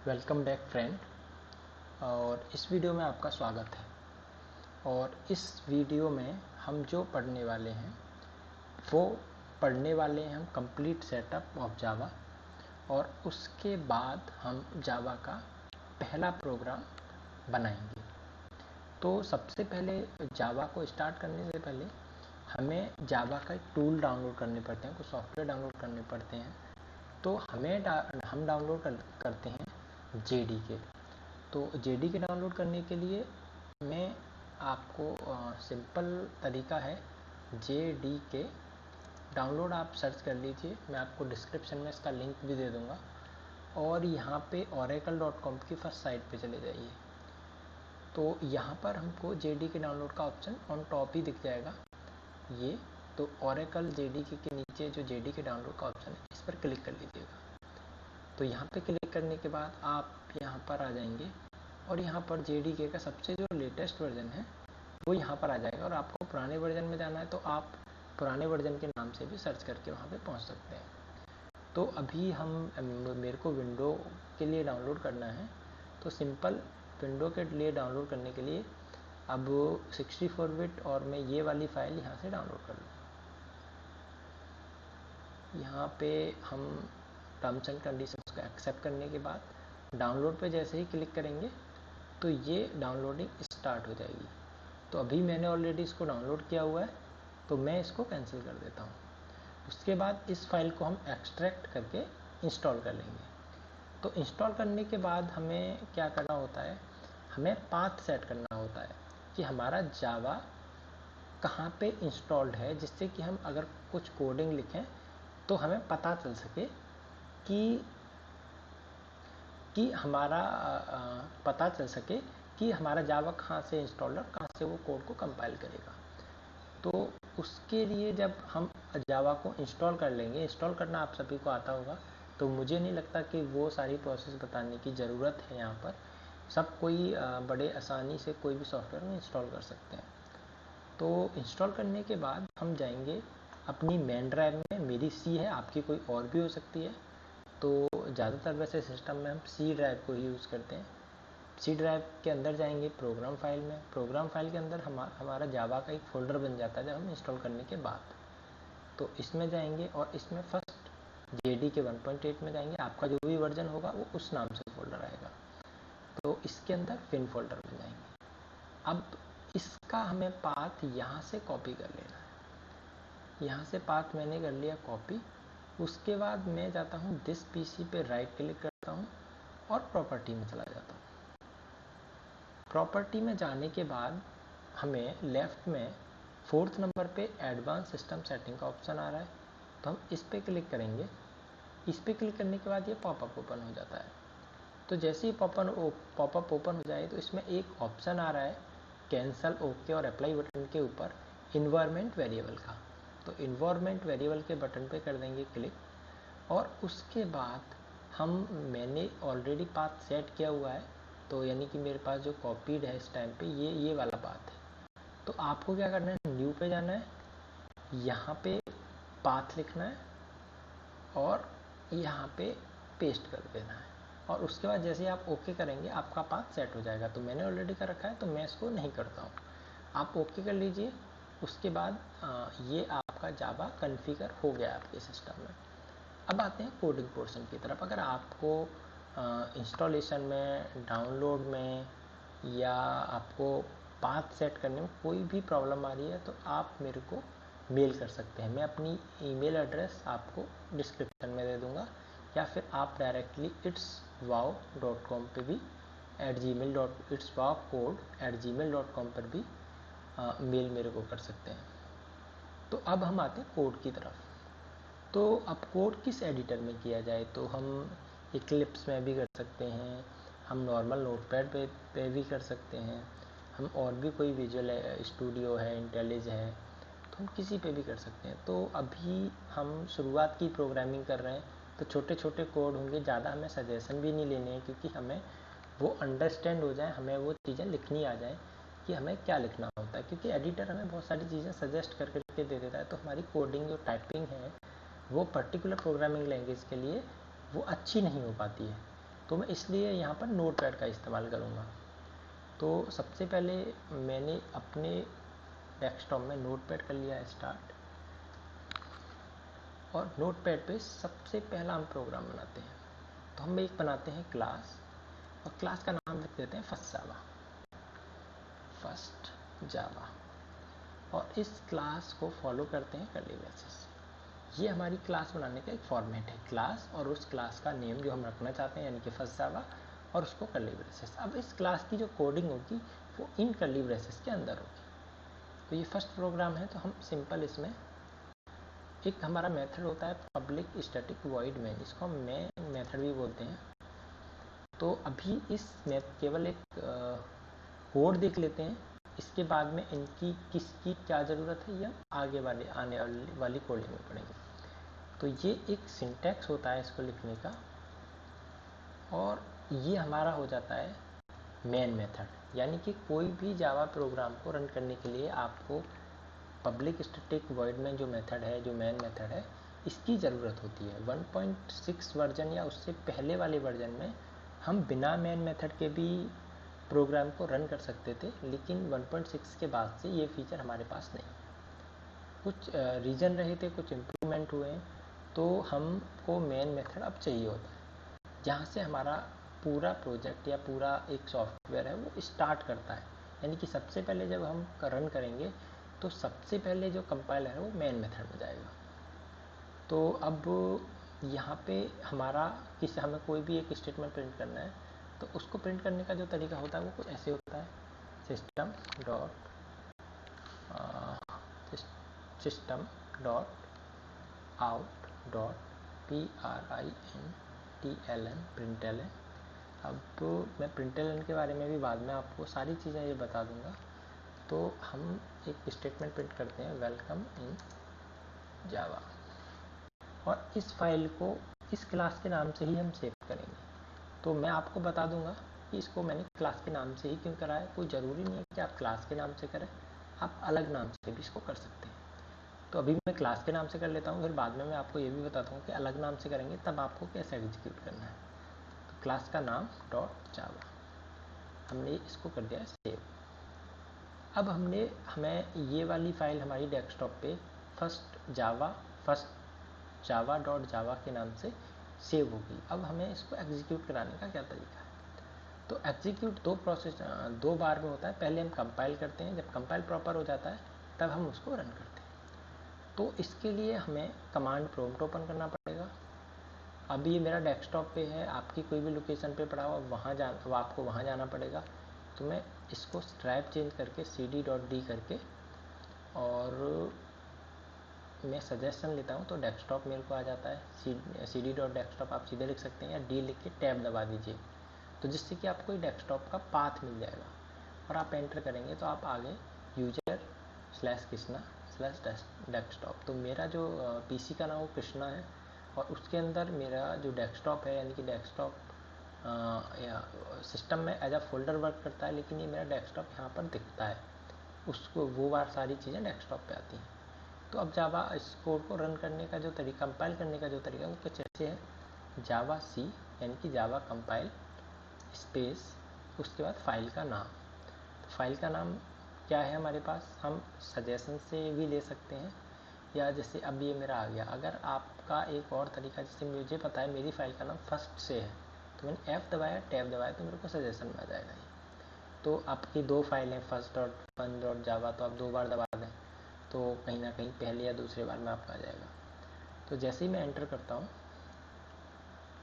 Welcome back friend. और इस video में आपका स्वागत है। और इस वीडियो में हम जो पढ़ने वाले हैं वो पढ़ने वाले हैं हम कंप्लीट सेटअप ऑफ जावा। और उसके बाद हम जावा का पहला प्रोग्राम बनाएंगे। तो सबसे पहले जावा को स्टार्ट करने से पहले हमें जावा का एक टूल डाउनलोड करने पड़ते हैं, कुछ सॉफ्टवेयर डाउनलोड करने पड़ते हैं। तो हम डाउनलोड करते हैं JDK। तो JDK डाउनलोड करने के लिए मैं आपको सिंपल तरीका है, JDK डाउनलोड आप सर्च कर लीजिए। मैं आपको डिस्क्रिप्शन में इसका लिंक भी दे दूँगा। और यहाँ पे oracle.com की फर्स्ट साइट पे चले जाइए। तो यहाँ पर हमको JDK डाउनलोड का ऑप्शन ऑन टॉप ही दिख जाएगा ये। तो Oracle JDK के नीचे जो JDK डाउनलोड का ऑप्शन है इस पर क्लिक कर लीजिएगा। तो यहाँ पे क्लिक करने के बाद आप यहाँ पर आ जाएंगे और यहाँ पर JDK का सबसे जो लेटेस्ट वर्जन है वो यहाँ पर आ जाएगा। और आपको पुराने वर्जन में जाना है तो आप पुराने वर्जन के नाम से भी सर्च करके वहाँ पे पहुँच सकते हैं। तो अभी मेरे को विंडो के लिए डाउनलोड करना है। तो सिंपल विंडो के लिए डाउनलोड करने के लिए अब 64 बिट और मैं ये वाली फ़ाइल यहाँ से डाउनलोड कर लूँ। यहाँ पे हम टर्म्स एंड कंडीशंस को एक्सेप्ट करने के बाद डाउनलोड पे जैसे ही क्लिक करेंगे तो ये डाउनलोडिंग स्टार्ट हो जाएगी। तो अभी मैंने ऑलरेडी इसको डाउनलोड किया हुआ है तो मैं इसको कैंसिल कर देता हूँ। उसके बाद इस फाइल को हम एक्सट्रैक्ट करके इंस्टॉल कर लेंगे। तो इंस्टॉल करने के बाद हमें क्या करना होता है, हमें पाथ सेट करना होता है कि हमारा जावा कहाँ पे इंस्टॉल्ड है, जिससे कि हम अगर कुछ कोडिंग लिखें तो हमें पता चल सके कि हमारा पता चल सके कि हमारा जावा कहाँ से इंस्टॉल्ड है, कहाँ से वो कोड को कंपाइल करेगा। तो उसके लिए जब हम जावा को इंस्टॉल कर लेंगे, इंस्टॉल करना आप सभी को आता होगा, तो मुझे नहीं लगता कि वो सारी प्रोसेस बताने की ज़रूरत है। यहाँ पर सब कोई बड़े आसानी से कोई भी सॉफ्टवेयर में इंस्टॉल कर सकते हैं। तो इंस्टॉल करने के बाद हम जाएंगे अपनी मेन ड्राइव में। मेरी C है, आपकी कोई और भी हो सकती है। तो ज़्यादातर वैसे सिस्टम में हम C ड्राइव को ही यूज़ करते हैं। C ड्राइव के अंदर जाएंगे प्रोग्राम फाइल में। प्रोग्राम फाइल के अंदर हमारा जावा का एक फ़ोल्डर बन जाता है जब हम इंस्टॉल करने के बाद। तो इसमें जाएंगे और इसमें फर्स्ट JDK 1.8 में जाएंगे। आपका जो भी वर्जन होगा वो उस नाम से फ़ोल्डर आएगा। तो इसके अंदर फिन फोल्डर में जाएंगे। अब इसका हमें पाथ यहाँ से कॉपी कर लेना है। यहाँ से पाथ मैंने कर लिया कॉपी। उसके बाद मैं जाता हूँ दिस PC पे राइट क्लिक करता हूँ और प्रॉपर्टी में चला जाता हूँ। प्रॉपर्टी में जाने के बाद हमें लेफ़्ट में 4th नंबर पे एडवांस सिस्टम सेटिंग का ऑप्शन आ रहा है, तो हम इस पर क्लिक करेंगे। इस पर क्लिक करने के बाद ये पॉपअप ओपन हो जाता है। तो जैसे ही पॉपअप ओपन हो जाए तो इसमें एक ऑप्शन आ रहा है कैंसल ओके और अप्लाई बटन के ऊपर इन्वायरमेंट वेरिएबल का। तो इन्वायरमेंट वेरिएबल के बटन पे कर देंगे क्लिक। और उसके बाद मैंने ऑलरेडी पाथ सेट किया हुआ है, तो यानी कि मेरे पास जो कॉपीड है इस टाइम पे ये वाला पाथ है। तो आपको क्या करना है, न्यू पे जाना है, यहाँ पे पाथ लिखना है और यहाँ पे पेस्ट कर देना है। और उसके बाद जैसे आप ओके करेंगे आपका पाथ सेट हो जाएगा। तो मैंने ऑलरेडी कर रखा है तो मैं इसको नहीं करता हूँ, आप ओके कर लीजिए। उसके बाद ये आपका जावा कॉन्फ़िगर हो गया आपके सिस्टम में। अब आते हैं कोडिंग पोर्शन की तरफ। अगर आपको इंस्टॉलेशन में, डाउनलोड में या आपको पाथ सेट करने में कोई भी प्रॉब्लम आ रही है तो आप मेरे को मेल कर सकते हैं। मैं अपनी ईमेल एड्रेस आपको डिस्क्रिप्शन में दे दूँगा, या फिर आप डायरेक्टली itswow.com पे भी itswowcode@gmail.com पर भी मेल मेरे को कर सकते हैं। तो अब हम आते हैं कोड की तरफ। तो अब कोड किस एडिटर में किया जाए, तो हम इक्लिप्स में भी कर सकते हैं, हम नॉर्मल नोटपैड पे भी कर सकते हैं, हम और भी कोई विजुअल स्टूडियो है, इंटेलिज है, तो हम किसी पे भी कर सकते हैं। तो अभी हम शुरुआत की प्रोग्रामिंग कर रहे हैं तो छोटे छोटे कोड होंगे, ज़्यादा हमें सजेशन भी नहीं लेने हैं, क्योंकि हमें वो अंडरस्टैंड हो जाए, हमें वो चीज़ें लिखनी आ जाए कि हमें क्या लिखना होता है। क्योंकि एडिटर हमें बहुत सारी चीज़ें सजेस्ट करके दे देता है, तो हमारी कोडिंग जो टाइपिंग है वो पर्टिकुलर प्रोग्रामिंग लैंग्वेज के लिए वो अच्छी नहीं हो पाती है। तो मैं इसलिए यहाँ पर नोटपैड का इस्तेमाल करूँगा। तो सबसे पहले मैंने अपने डेस्कटॉप में नोटपैड कर लिया है स्टार्ट, और नोटपैड पे सबसे पहला हम प्रोग्राम बनाते हैं। तो हम एक बनाते हैं क्लास, और क्लास का नाम रख देते हैं फर्स्ट जावा, और इस क्लास को फॉलो करते हैं कर्ली ब्रेसेस। ये हमारी क्लास बनाने का एक फॉर्मेट है, क्लास और उस क्लास का नेम जो हम रखना चाहते हैं, यानी कि फर्स्ट जावा, और उसको कर्ली ब्रेसेस। अब इस क्लास की जो कोडिंग होगी वो इन कर्ली ब्रेसेस के अंदर होगी। तो ये फर्स्ट प्रोग्राम है, तो हम सिंपल इसमें एक हमारा मेथड होता है पब्लिक स्टैटिक वॉइड मेन, इसको हम मेन मेथड भी बोलते हैं। तो अभी इस केवल एक कोड देख लेते हैं, इसके बाद में इनकी किसकी क्या ज़रूरत है, या आगे आने वाली कोडिंग में पढ़ेंगे। तो ये एक सिंटैक्स होता है इसको लिखने का, और ये हमारा हो जाता है मेन मेथड। यानी कि कोई भी जावा प्रोग्राम को रन करने के लिए आपको पब्लिक स्टैटिक वॉइड मेन जो मेथड है, जो मेन मेथड है, इसकी ज़रूरत होती है। 1.6 वर्जन या उससे पहले वाले वर्जन में हम बिना मेन मेथड के भी प्रोग्राम को रन कर सकते थे, लेकिन 1.6 के बाद से ये फीचर हमारे पास नहीं। कुछ रीज़न रहे थे, कुछ इम्प्रूवमेंट हुए, तो हमको मेन मेथड अब चाहिए होता है, जहाँ से हमारा पूरा प्रोजेक्ट या पूरा एक सॉफ्टवेयर है वो स्टार्ट करता है। यानी कि सबसे पहले जब हम रन करेंगे तो सबसे पहले जो कंपाइलर है वो मेन मेथड में जाएगा। तो अब यहाँ पे हमें कोई भी एक स्टेटमेंट प्रिंट करना है, तो उसको प्रिंट करने का जो तरीका होता है वो कुछ ऐसे होता है, system dot out dot println। अब मैं println के बारे में भी बाद में आपको सारी चीज़ें ये बता दूंगा। तो हम एक स्टेटमेंट प्रिंट करते हैं, वेलकम इन जावा, और इस फाइल को इस क्लास के नाम से ही हम सेव करेंगे। तो मैं आपको बता दूंगा कि इसको मैंने क्लास के नाम से ही क्यों करा है। कोई ज़रूरी नहीं है कि आप क्लास के नाम से करें, आप अलग नाम से भी इसको कर सकते हैं। तो अभी मैं क्लास के नाम से कर लेता हूँ, फिर बाद में मैं आपको ये भी बताता हूँ कि अलग नाम से करेंगे तब आपको कैसे एग्जीक्यूट करना है। तो क्लास का नाम .java, हमने इसको कर दिया सेव। अब हमें ये वाली फाइल हमारी डेस्कटॉप पे फर्स्ट java.java के नाम से सेव होगी। अब हमें इसको एग्जीक्यूट कराने का क्या तरीका है। तो एग्जीक्यूट दो बार में होता है। पहले हम कंपाइल करते हैं, जब कंपाइल प्रॉपर हो जाता है तब हम उसको रन करते हैं। तो इसके लिए हमें कमांड प्रॉम्प्ट ओपन करना पड़ेगा। अब ये मेरा डेस्कटॉप पे है, आपकी कोई भी लोकेशन पे पड़ा हुआ आपको वहाँ जाना पड़ेगा। तो मैं इसको स्ट्राइप चेंज करके cd.d करके, और मैं सजेशन लेता हूँ तो डेस्कटॉप मेरे को आ जाता है। cd.desktop आप सीधे लिख सकते हैं, या डी लिख के टैब दबा दीजिए, तो जिससे कि आपको डेस्कटॉप का पाथ मिल जाएगा, और आप एंटर करेंगे तो आप आगे user/कृष्णा/desktop। तो मेरा जो पीसी का नाम वो कृष्णा है, और उसके अंदर मेरा जो डेस्कटॉप है, यानी कि डेस्कटॉप या सिस्टम में एज अ फोल्डर वर्क करता है, लेकिन ये मेरा डेस्कटॉप यहाँ पर दिखता है, उसको वो सारी चीज़ें डेस्कटॉप पे आती हैं। तो अब जावा इस कोड को रन करने का जो तरीका, कंपाइल करने का जो तरीका वो कुछ ऐसे है, जावा सी यानी कि जावा कंपाइल स्पेस, उसके बाद फाइल का नाम। तो फाइल का नाम क्या है हमारे पास, हम सजेशन से भी ले सकते हैं, या जैसे अब ये मेरा आ गया। अगर आपका एक और तरीका, जैसे मुझे पता है मेरी फाइल का नाम फर्स्ट से है, तो मैंने F दबाया, टैब दबाया, तो मेरे को सजेशन में आ जाएगा ये। तो आपकी दो फाइल हैं first.1.java, तो आप 2 बार दबा दें तो कहीं ना कहीं पहले या दूसरे बार में आपका आ जाएगा। तो जैसे ही मैं एंटर करता हूँ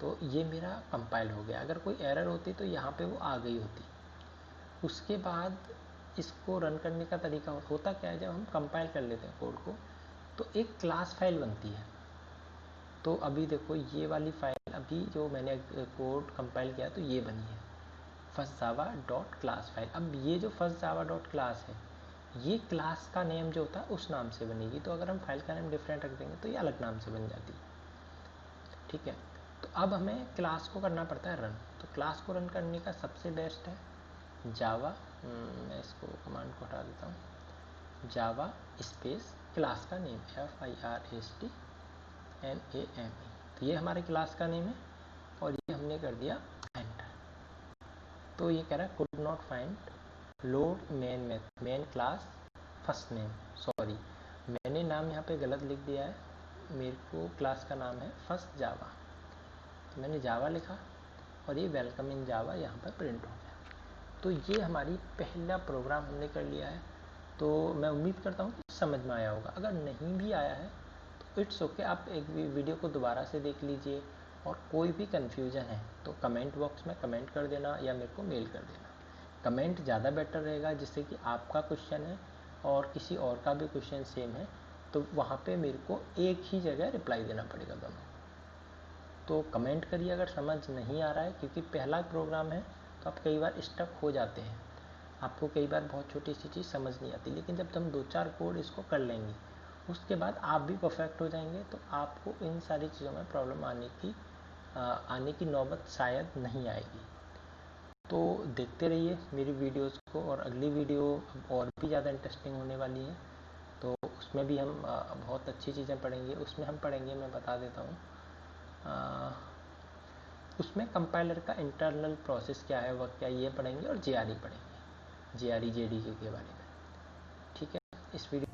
तो ये मेरा कंपाइल हो गया। अगर कोई एरर होती तो यहाँ पे वो आ गई होती। उसके बाद इसको रन करने का तरीका होता क्या है, जब हम कंपाइल कर लेते हैं कोड को तो एक क्लास फाइल बनती है। तो अभी देखो ये वाली फाइल, अभी जो मैंने कोड कंपाइल किया तो ये बनी है first Java dot class file. अब ये जो फर्स्ट जावा डॉट क्लास है, ये क्लास का नेम जो होता है उस नाम से बनेगी। तो अगर हम फाइल का नेम डिफरेंट रख देंगे तो ये अलग नाम से बन जाती है, ठीक है। तो अब हमें क्लास को करना पड़ता है रन। तो क्लास को रन करने का सबसे बेस्ट है जावा, मैं इसको कमांड को हटा देता हूँ, जावा स्पेस क्लास का नेम FIRSTNAME। तो ये हमारे क्लास का नेम है, और ये हमने कर दिया तो ये कह रहा है could not find load main class first name, sorry मैंने नाम यहाँ पे गलत लिख दिया है, मेरे को क्लास का नाम है फर्स्ट जावा, तो मैंने जावा लिखा और ये वेलकम इन जावा यहाँ पर प्रिंट हो गया। तो ये हमारी पहला प्रोग्राम हमने कर लिया है। तो मैं उम्मीद करता हूँ कि समझ में आया होगा। अगर नहीं भी आया है तो इट्स ओके, आप एक वीडियो को दोबारा से देख लीजिए, और कोई भी कन्फ्यूज़न है तो कमेंट बॉक्स में कमेंट कर देना या मेरे को मेल कर देना। कमेंट ज़्यादा बेटर रहेगा, जिससे कि आपका क्वेश्चन है और किसी और का भी क्वेश्चन सेम है, तो वहाँ पे मेरे को एक ही जगह रिप्लाई देना पड़ेगा दोनों। तो कमेंट करिए अगर समझ नहीं आ रहा है, क्योंकि पहला प्रोग्राम है तो आप कई बार स्टक हो जाते हैं, आपको कई बार बहुत छोटी सी चीज़ समझ नहीं आती, लेकिन जब हम 2-4 कोड इसको कर लेंगे उसके बाद आप भी परफेक्ट हो जाएंगे, तो आपको इन सारी चीज़ों में प्रॉब्लम आने की नौबत शायद नहीं आएगी। तो देखते रहिए मेरी वीडियोस को, और अगली वीडियो और भी ज़्यादा इंटरेस्टिंग होने वाली है, तो उसमें भी हम बहुत अच्छी चीज़ें पढ़ेंगे। उसमें हम पढ़ेंगे, मैं बता देता हूँ, उसमें कंपाइलर का इंटरनल प्रोसेस क्या है, वह क्या, ये पढ़ेंगे, और जेआरई पढ़ेंगे, जेआरई जेडीके के बारे में। ठीक है, इस वीडियो